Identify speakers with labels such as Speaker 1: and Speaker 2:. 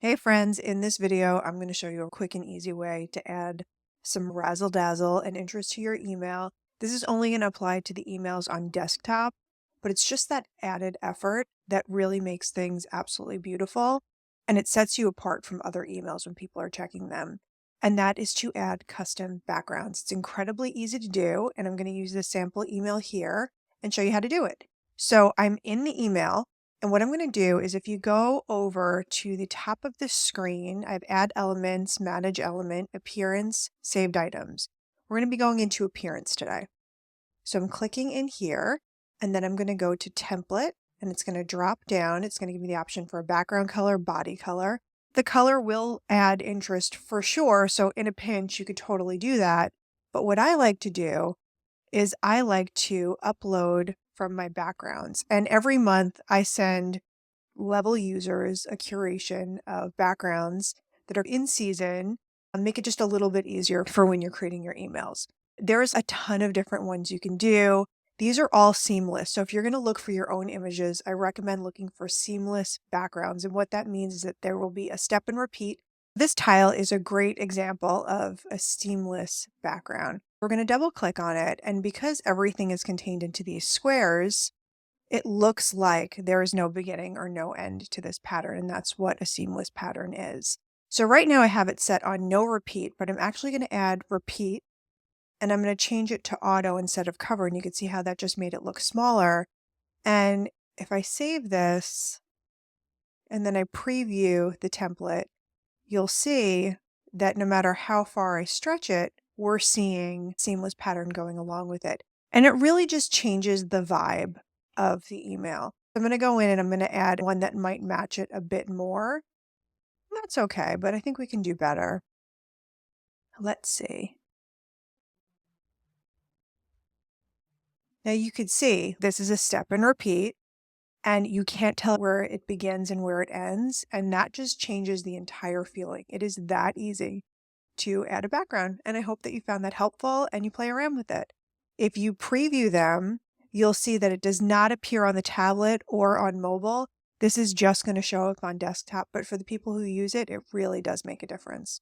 Speaker 1: Hey friends, in this video, I'm going to show you a quick and easy way to add some razzle dazzle and interest to your email. This is only going to apply to the emails on desktop, but it's just that added effort that really makes things absolutely beautiful. And it sets you apart from other emails when people are checking them. And that is to add custom backgrounds. It's incredibly easy to do, and I'm going to use this sample email here and show you how to do it. So I'm in the email. And what I'm going to do is if you go over to the top of the screen, I have add elements, manage element, appearance, saved items. We're going to be going into appearance today. So I'm clicking in here and then I'm going to go to template and it's going to drop down. It's going to give me the option for a background color, body color. The color will add interest for sure. So in a pinch, you could totally do that. But what I like to do is I like to upload from my backgrounds. And every month I send level users a curation of backgrounds that are in season and make it just a little bit easier for when you're creating your emails. There's a ton of different ones you can do. These are all seamless. So if you're going to look for your own images, I recommend looking for seamless backgrounds. And what that means is that there will be a step and repeat. This tile is a great example of a seamless background. We're going to double click on it. And because everything is contained into these squares, it looks like there is no beginning or no end to this pattern, and that's what a seamless pattern is. So right now I have it set on no repeat, but I'm actually going to add repeat, and I'm going to change it to auto instead of cover, and you can see how that just made it look smaller. And if I save this, and then I preview the template, you'll see that no matter how far I stretch it, we're seeing seamless pattern going along with it. And it really just changes the vibe of the email. I'm going to go in and I'm going to add one that might match it a bit more. That's okay, but I think we can do better. Let's see. Now you could see this is a step and repeat, and you can't tell where it begins and where it ends. And that just changes the entire feeling. It is that easy to add a background. And I hope that you found that helpful and you play around with it. If you preview them, you'll see that it does not appear on the tablet or on mobile. This is just going to show up on desktop, but for the people who use it, it really does make a difference.